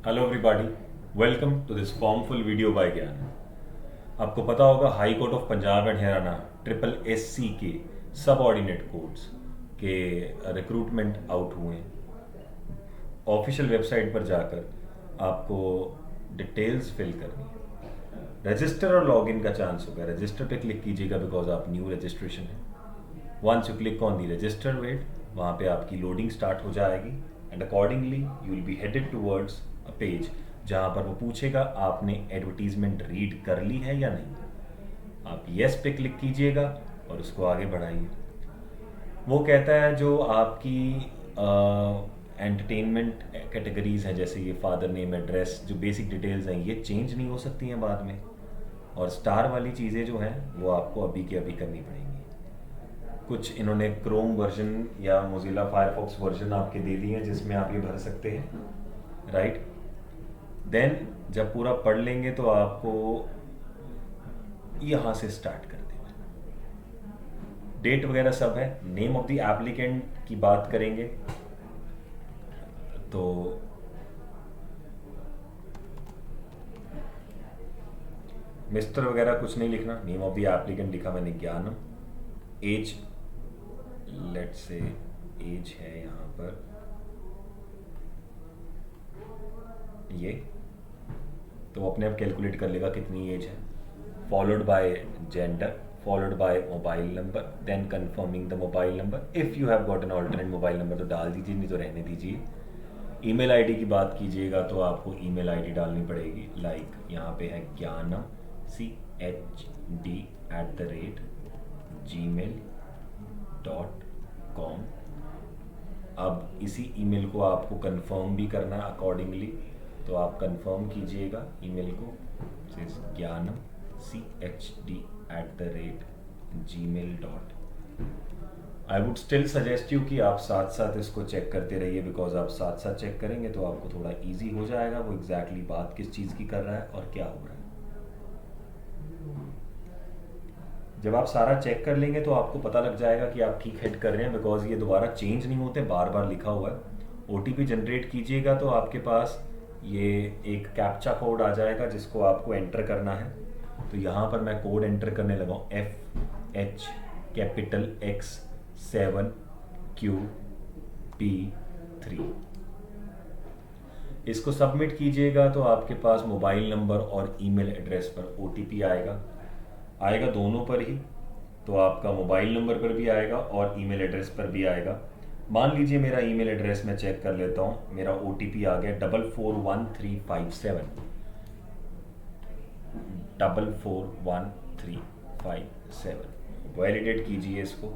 Hello everybody, welcome to this formful video by Gyan. आपको पता होगा high court of Punjab and Haryana triple SC के subordinate courts के recruitment out हुए हैं। ऑफिशियल वेबसाइट पर जाकर आपको डिटेल्स फिल करनी है। रजिस्टर और लॉगिन का चांस होगा। रजिस्टर पे क्लिक कीजिएगा बिकॉज आप न्यू रजिस्ट्रेशन है। Once you click on the register wait, वहाँ पे आपकी लोडिंग स्टार्ट हो जाएगी and accordingly you will be headed towards a page जहाँ पर वो पूछेगा आपने एडवर्टीजमेंट रीड कर ली है या नहीं। आप येस पे क्लिक कीजिएगा और उसको आगे बढ़ाइए। वो कहता है जो आपकी एंटरटेनमेंट कैटेगरीज हैं, जैसे ये फादर नेम, एड्रेस, जो बेसिक डिटेल्स हैं, ये चेंज नहीं हो सकती हैं बाद में। और स्टार वाली चीज़ें जो हैं वो आपको अभी के अभी करनी पड़ेंगी। कुछ इन्होंने क्रोम वर्जन या मोजिला फायरफॉक्स वर्जन आपके दे दिए हैं जिसमें आप ये भर सकते हैं, राइट। देन जब पूरा पढ़ लेंगे तो आपको यहाँ से स्टार्ट कर देना। डेट वगैरह सब है। नेम ऑफ द एप्लीकेंट की बात करेंगे तो मिस्टर वगैरह कुछ नहीं लिखना। नेम ऑफ द एप्लीकेंट लिखा मैंने ज्ञानम। एज, लेट से एज है यहाँ पर ये, तो वो अपने आप कैलकुलेट कर लेगा कितनी एज है। Followed by gender, followed by mobile number, then confirming the mobile number. If you have got an alternate mobile number तो डाल दीजिए, नहीं तो रहने दीजिए। ईमेल आईडी की बात कीजिएगा तो आपको ईमेल आईडी डालनी पड़ेगी। लाइक यहाँ पे है ज्ञानम chd@gmail.com। अब इसी ईमेल को आपको कंफर्म भी करना है अकॉर्डिंगली, तो आप कंफर्म कीजिएगा ईमेल को। ज्ञानम chd@gmail.com। I would still suggest you कि आप साथ साथ इसको चेक करते रहिए, बिकॉज आप साथ साथ चेक करेंगे तो आपको थोड़ा इजी हो जाएगा वो एग्जैक्टली बात किस चीज़ की कर रहा है और क्या हो रहा है। जब आप सारा चेक कर लेंगे तो आपको पता लग जाएगा कि आप ठीक हिट कर रहे हैं, बिकॉज ये दोबारा चेंज नहीं होते, बार बार लिखा हुआ है। OTP जनरेट कीजिएगा तो आपके पास ये एक कैप्चा कोड आ जाएगा जिसको आपको एंटर करना है। तो यहाँ पर मैं कोड एंटर करने लगा हूँ, FHX7QP3। इसको सबमिट कीजिएगा तो आपके पास मोबाइल नंबर और ईमेल एड्रेस पर OTP आएगा दोनों पर ही। तो आपका मोबाइल नंबर पर भी आएगा और ईमेल एड्रेस पर भी आएगा। मान लीजिए मेरा ईमेल एड्रेस मैं चेक कर लेता हूँ, मेरा OTP आ गया 441357, 441357। वैलिडेट कीजिए इसको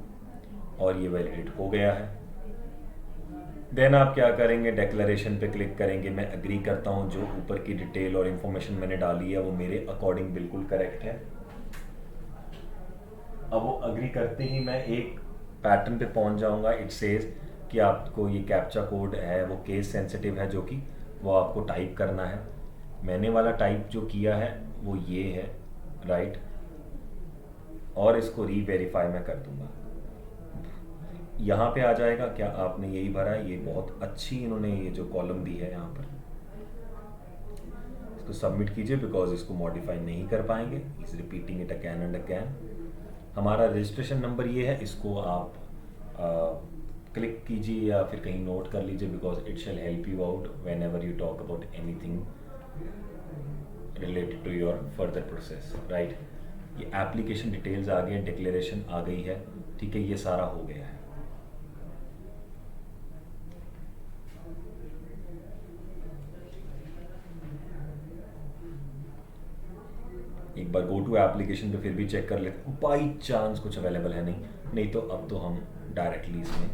और ये वैलिडेट हो गया है। देन आप क्या करेंगे, डिक्लेरेशन पे क्लिक करेंगे। मैं अग्री करता हूँ जो ऊपर की डिटेल और इन्फॉर्मेशन मैंने डाली है वो मेरे अकॉर्डिंग बिल्कुल करेक्ट है। अब वो अग्री करते ही मैं एक पैटर्न पे पहुंच जाऊंगा। इट सेज कि आपको ये कैप्चा कोड है वो केस सेंसिटिव है, जो कि वो आपको टाइप करना है। मैंने वाला टाइप जो किया है वो ये है, राइट। और इसको रीवेरीफाई मैं कर दूंगा। यहाँ पे आ जाएगा क्या आपने यही भरा है। ये बहुत अच्छी इन्होंने ये जो कॉलम दी है यहाँ पर, इसको सबमिट कीजिए बिकॉज इसको मॉडिफाई नहीं कर पाएंगे। Is repeating it again and again. हमारा रजिस्ट्रेशन नंबर ये है, इसको आप क्लिक कीजिए या फिर कहीं नोट कर लीजिए, because it shall help you out whenever you talk about anything related to your further process, right. ये एप्लीकेशन डिटेल्स आ गई, डिक्लेरेशन आ गई है, ठीक है, ये सारा हो गया है। एक बार गो टू एप्लीकेशन पे फिर भी चेक कर लेते हैं, बाई चांस कुछ अवेलेबल है। नहीं तो अब तो हम डायरेक्टली इसमें,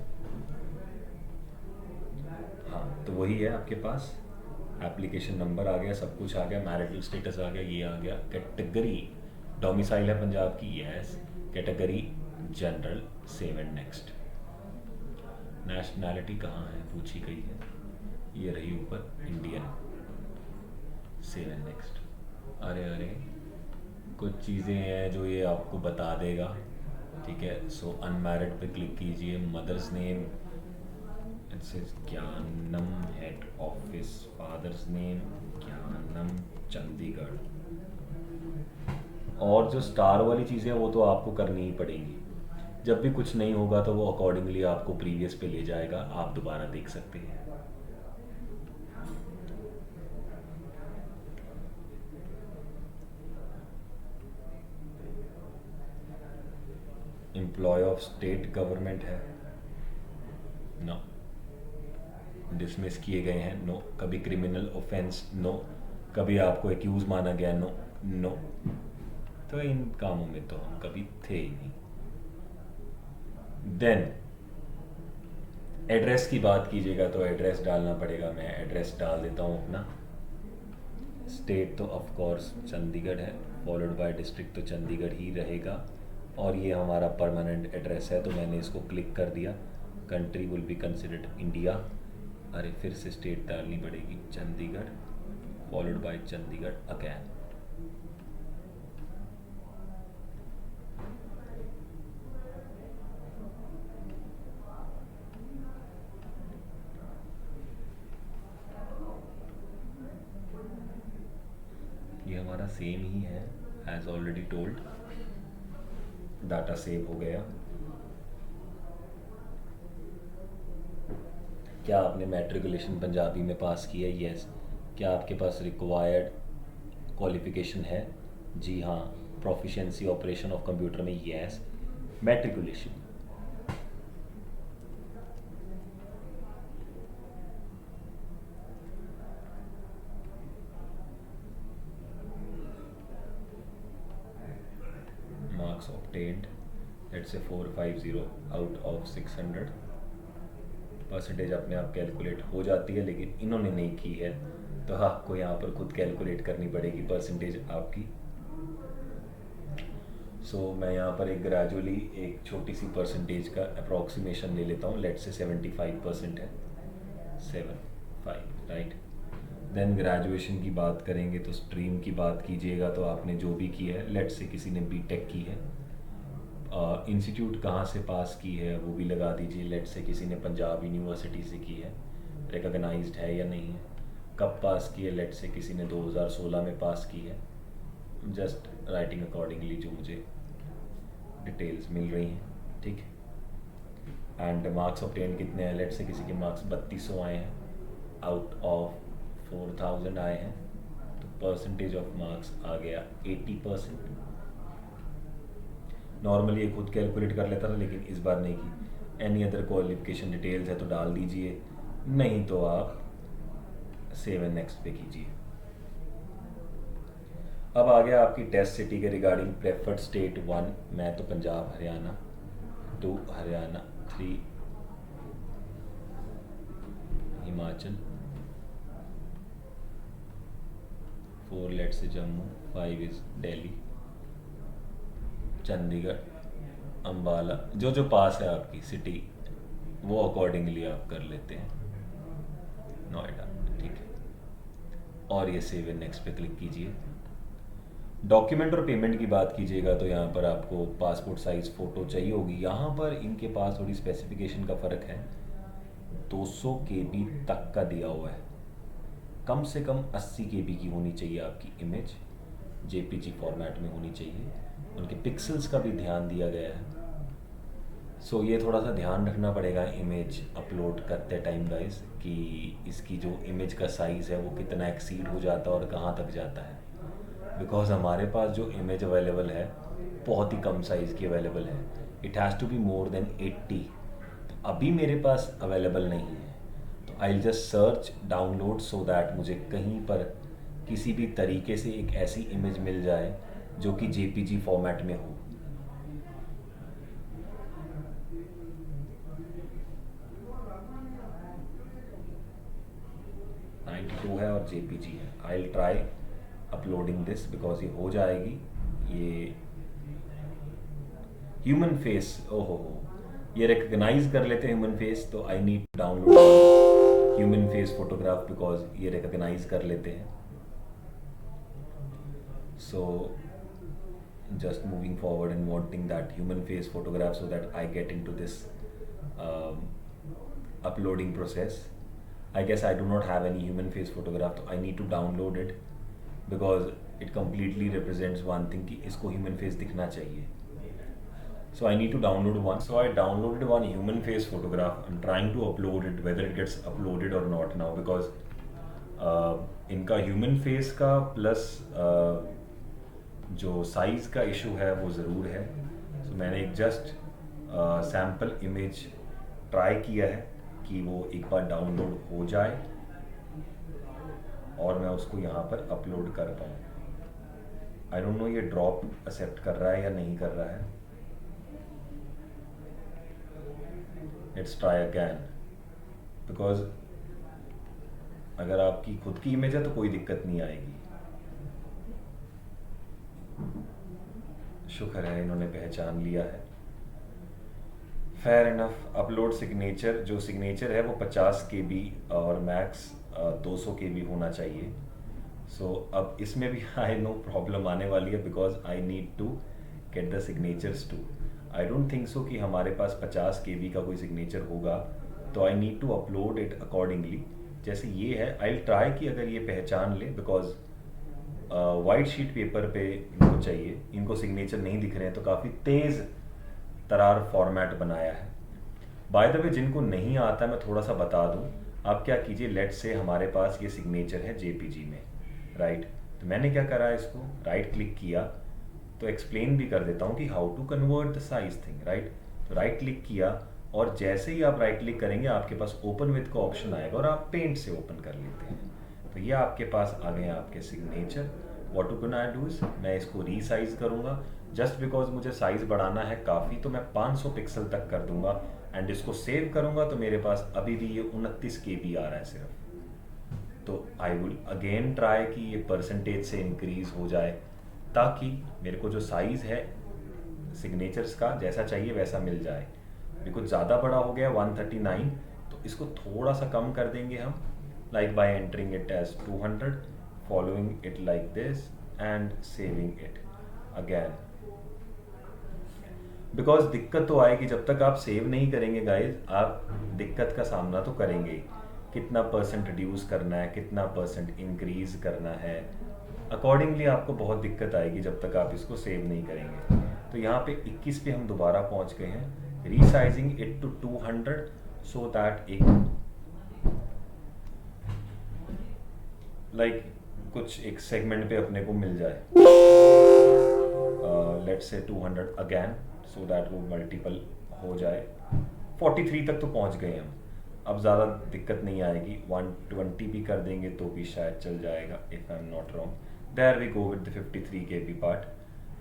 हाँ तो वही है आपके पास। एप्लीकेशन नंबर आ गया, सब कुछ आ गया, मैरिटल स्टेटस आ गया, ये आ गया। कैटेगरी डोमिसाइल है पंजाब की, yes. Category general, save and next. Nationality कहाँ है पूछी गई है, ये रही ऊपर, इंडियन, सेव एंड नेक्स्ट। अरे अरे कुछ चीज़ें हैं जो ये आपको बता देगा, ठीक है। सो अनमैरिड पे क्लिक कीजिए, mother's name, It says Gyanam head office, father's name Gyanam, Chandigarh. और जो स्टार वाली चीज़ें वो तो आपको करनी ही पड़ेंगी। जब भी कुछ नहीं होगा तो वो अकॉर्डिंगली आपको प्रीवियस पे ले जाएगा, आप दोबारा देख सकते हैं। एम्प्लॉय ऑफ स्टेट गवर्नमेंट है, नो। डिसमिस किए गए हैं, नो। कभी क्रिमिनल ऑफेंस, नो। कभी आपको एक्यूज माना गया, नो नो। तो इन कामों में तो हम कभी थे ही नहीं। देन एड्रेस की बात कीजिएगा तो एड्रेस डालना पड़ेगा। मैं एड्रेस डाल देता हूँ अपना। स्टेट तो ऑफ कोर्स चंडीगढ़ है, फॉलोड बाय डिस्ट्रिक्ट तो चंडीगढ़ ही रहेगा। और ये हमारा परमानेंट एड्रेस है तो मैंने इसको क्लिक कर दिया। Country will be considered India. अरे फिर से स्टेट डालनी पड़ेगी, Chandigarh followed by Chandigarh again. ये हमारा सेम ही है as already told. Data save हो गया। क्या आपने मैट्रिकुलेशन पंजाबी में पास किया? यस। क्या आपके पास रिक्वायर्ड क्वालिफिकेशन है? जी हाँ। प्रोफिशिएंसी ऑपरेशन ऑफ कंप्यूटर में? Yes. Matriculation. Marks obtained, let's say 450 out of 600। Percentage अपने आप कैलकुलेट हो जाती है, लेकिन इन्होंने नहीं की है तो आपको यहाँ पर खुद कैलकुलेट करनी पड़ेगी परसेंटेज आपकी। सो मैं यहाँ पर एक ग्रेजुअली एक छोटी सी परसेंटेज का अप्रॉक्सीमेशन ले लेता हूँ। लेट्स से 75% है, 75 राइट। देन ग्रेजुएशन की बात करेंगे तो स्ट्रीम की बात कीजिएगा तो आपने जो भी की है, लेट्स से किसी ने बीटेक की है। इंस्टीट्यूट कहाँ से पास की है वो भी लगा दीजिए। लेट्स से किसी ने पंजाब यूनिवर्सिटी से की है, रिकॉग्नाइज्ड है या नहीं है। कब पास की है? लेट्स से किसी ने 2016 में पास की है। जस्ट राइटिंग अकॉर्डिंगली जो मुझे डिटेल्स मिल रही हैं, ठीक है। एंड मार्क्स ऑब्टेन कितने हैं? लेट्स से किसी के मार्क्स 3200 आए हैं, आउट ऑफ 4000 आए हैं, तो परसेंटेज ऑफ मार्क्स आ गया 80%। नॉर्मली ये खुद कैलकुलेट कर लेता था, लेकिन इस बार नहीं की। एनी अदर क्वालिफिकेशन डिटेल्स है तो डाल दीजिए, नहीं तो आप सेव एंड नेक्स्ट पे कीजिए। अब आ गया आपकी टेस्ट सिटी के रिगार्डिंग। प्रेफर्ड स्टेट 1, मैं तो Punjab Haryana. 2 Haryana, 3 Himachal, 4 let's say Jammu, 5 is Delhi, Chandigarh, Ambala. जो जो पास है आपकी सिटी वो अकॉर्डिंगली आप कर लेते हैं। नोएडा, ठीक है। और ये सेव एंड नेक्स्ट पे क्लिक कीजिए। डॉक्यूमेंट और पेमेंट की बात कीजिएगा तो यहाँ पर आपको पासपोर्ट साइज़ फ़ोटो चाहिए होगी। यहाँ पर इनके पास थोड़ी स्पेसिफिकेशन का फ़र्क है। 200 KB तक का दिया हुआ है, कम से कम 80 KB की होनी चाहिए आपकी इमेज, JPG फॉर्मेट में होनी चाहिए। उनके पिक्सल्स का भी ध्यान दिया गया है। सो ये थोड़ा सा ध्यान रखना पड़ेगा इमेज अपलोड करते टाइम गाइस, कि इसकी जो इमेज का साइज़ है वो कितना एक्सीड हो जाता है और कहाँ तक जाता है। बिकॉज हमारे पास जो इमेज अवेलेबल है बहुत ही कम साइज़ की अवेलेबल है। It has to be more than 80। तो अभी मेरे पास अवेलेबल नहीं है, तो I will just search download so that मुझे कहीं पर किसी भी तरीके से एक ऐसी इमेज मिल जाए जो कि JPG फॉर्मेट में हो। है और JPG है। I will try uploading this because ये हो जाएगी। ये ह्यूमन फेस, ओहो हो, ये रिकग्नाइज कर लेते हैं ह्यूमन फेस, तो I need to download human face photograph because ये रिकग्नाइज कर लेते हैं। सो just moving forward and wanting that human face photograph so that I get into this uploading process. I guess I do not have any human face photograph, so I need to download it because it completely represents one thing कि इसको human face दिखना चाहिए. So I need to download one. So I downloaded one human face photograph. I'm trying to upload it, whether it gets uploaded or not now, because इनका human face का plus जो size का issue है वो ज़रूर है. So मैंने एक just sample image try किया है कि वो एक बार डाउनलोड हो जाए और मैं उसको यहाँ पर अपलोड कर पाऊँ. आई डोंट नो ये ड्रॉप एक्सेप्ट कर रहा है या नहीं कर रहा है. लेट्स ट्राई अगैन, बिकॉज अगर आपकी खुद की इमेज है तो कोई दिक्कत नहीं आएगी. शुक्र है इन्होंने पहचान लिया है. Fair enough. Upload signature. जो सिग्नेचर है वो 50 KB और मैक्स 200 KB होना चाहिए. सो अब इसमें भी आई नो प्रॉब्लम आने वाली है because I need to get the signatures too. I don't think so कि हमारे पास 50 KB का कोई सिग्नेचर होगा, तो I need to upload it accordingly. जैसे ये है, आई ट्राई कि अगर ये पहचान ले, बिकॉज वाइट शीट पेपर पे इनको चाहिए, इनको सिग्नेचर नहीं दिख रहे हैं, तो काफ़ी तेज़ तरार फॉर्मेट बनाया है. बाय द वे जिनको नहीं आता मैं थोड़ा सा बता दूं. आप क्या कीजिए, लेट से हमारे पास ये सिग्नेचर है JPG में, राइट. तो मैंने क्या करा, इसको राइट क्लिक किया, तो एक्सप्लेन भी कर देता हूँ कि how to convert the size thing, right. तो राइट क्लिक किया और जैसे ही आप राइट क्लिक करेंगे आपके पास ओपन विथ का ऑप्शन आएगा और आप पेंट से ओपन कर लेते हैं. तो ये आपके पास आ गए आपके signature. What to can I do is, मैं इसको रीसाइज करूँगा जस्ट बिकॉज मुझे साइज़ बढ़ाना है काफ़ी, तो मैं 500 पिक्सल तक कर दूंगा एंड इसको सेव करूँगा. तो मेरे पास अभी भी ये 29 KB आ रहा है सिर्फ. तो आई विल अगेन ट्राई कि ये परसेंटेज से इंक्रीज हो जाए ताकि मेरे को जो साइज़ है सिग्नेचर्स का जैसा चाहिए वैसा मिल जाए. मेरे को ज़्यादा बड़ा हो गया 139, तो इसको थोड़ा सा कम कर देंगे हम, like by entering it as 200, following it like this and saving it again. Because दिक्कत तो आएगी जब तक आप सेव नहीं करेंगे गाइज, आप दिक्कत का सामना तो करेंगे ही. कितना परसेंट रिड्यूस करना है, कितना परसेंट इंक्रीज करना है, अकॉर्डिंगली आपको बहुत दिक्कत आएगी जब तक आप इसको सेव नहीं करेंगे. तो यहाँ पे 21 पे हम दोबारा पहुँच गए हैं. Resizing it to 200 so that कुछ एक सेगमेंट पे अपने को मिल जाए. Let's say 200 again so that वो मल्टीपल हो जाए. 43 तक तो पहुंच गए हम, अब ज़्यादा दिक्कत नहीं आएगी. 120 भी कर देंगे तो भी शायद चल जाएगा if I am not wrong. There we go with the 53 KB part.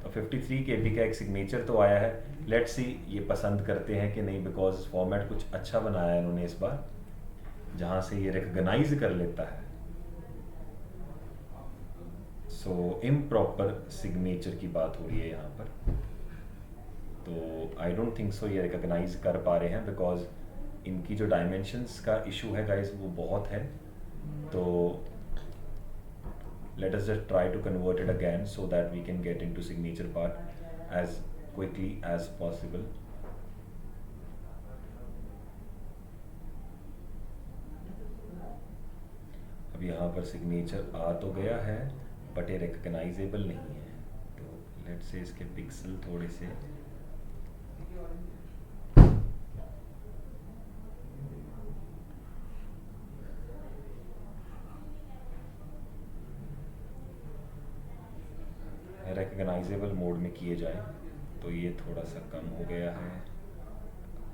तो 53 KB का एक सिग्नेचर तो आया है. लेट्स सी ये पसंद करते हैं कि नहीं, बिकॉज फॉर्मेट कुछ अच्छा बनाया है इन्होंने इस बार, जहाँ से ये रिकग्नाइज कर लेता है. सो इम्प्रॉपर सिग्नेचर की बात हो रही है यहाँ पर. तो आई डोंट थिंक सो ये रिकग्नाइज कर पा रहे हैं बिकॉज इनकी जो डायमेंशंस का इशू है गाइस वो बहुत है. तो let us just try to convert it again so that we can get into signature part as quickly as possible. अब यहाँ पर सिग्नेचर आ तो गया है बट ये रिकग्नाइजेबल नहीं है. तो लेट्स से इसके पिक्सल थोड़े से रिकग्नाइजेबल मोड में किए जाए. तो ये थोड़ा सा कम हो गया है.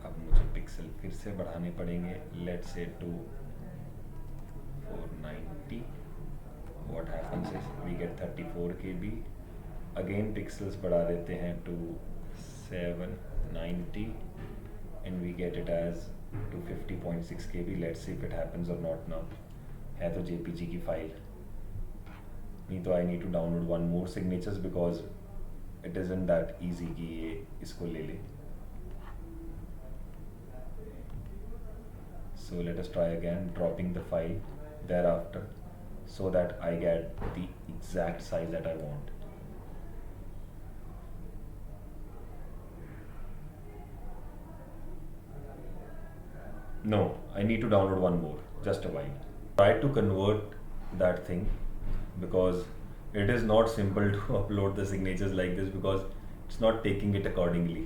अब मुझे पिक्सल फिर से बढ़ाने पड़ेंगे. Let's say to 490. What happens is we get 34 KB. Again pixels बढ़ा देते हैं to 790 and we get it as to 50.6 KB. Let's see if it happens or not now. है तो JPG की फाइल, नहीं तो I need to download one more signatures because it isn't that easy कि ये इसको ले ले. So let us try again dropping the file there after so that I get the exact size that I want. No, I need to download one more, just a while. Try to convert that thing because it is not simple to upload the signatures like this because it's not taking it accordingly.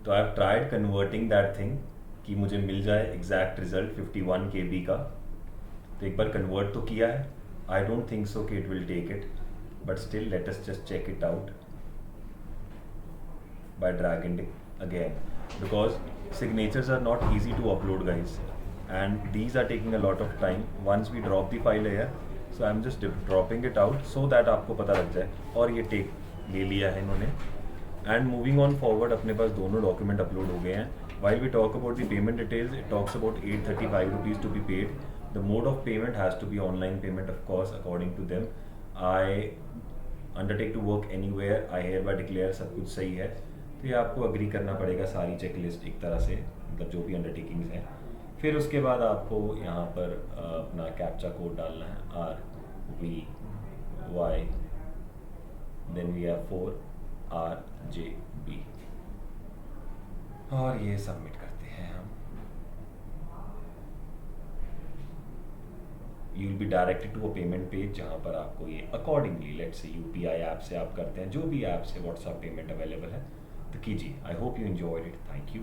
तो I have tried converting that thing कि मुझे मिल जाए exact result 51 KB का. तो एक बार convert तो किया है. आई डोंट थिंक सो कि it will take it, but still let us just check it out by dragging it again, because signatures are not easy to upload, guys, and these are taking a lot of time once we drop the file here. So I'm just dropping it out so that आपको पता लग जाए. और ये take ले लिया है इन्होंने. एंड मूविंग ऑन फॉरवर्ड, अपने पास दोनों डॉक्यूमेंट अपलोड हो गए हैं. While we talk about the payment details, it talks about 835 rupees to be paid. The mode of payment has to be online payment, of course, according to them. I undertake to work anywhere. I hereby declare सब कुछ सही है. तो ये आपको agree करना पड़ेगा सारी चेकलिस्ट एक तरह से, मतलब जो भी अंडरटेकिंग्स हैं. फिर उसके बाद आपको यहाँ पर अपना कैप्चा कोड डालना है, RVY, then we have 4RJB, और ये सबमिट करते हैं हम. You will be directed to a payment page जहाँ पर आपको ये accordingly, let's say UPI app से आप करते हैं, जो भी ऐप से व्हाट्सएप पेमेंट अवेलेबल है तो कीजिए. I hope you enjoyed it. Thank you.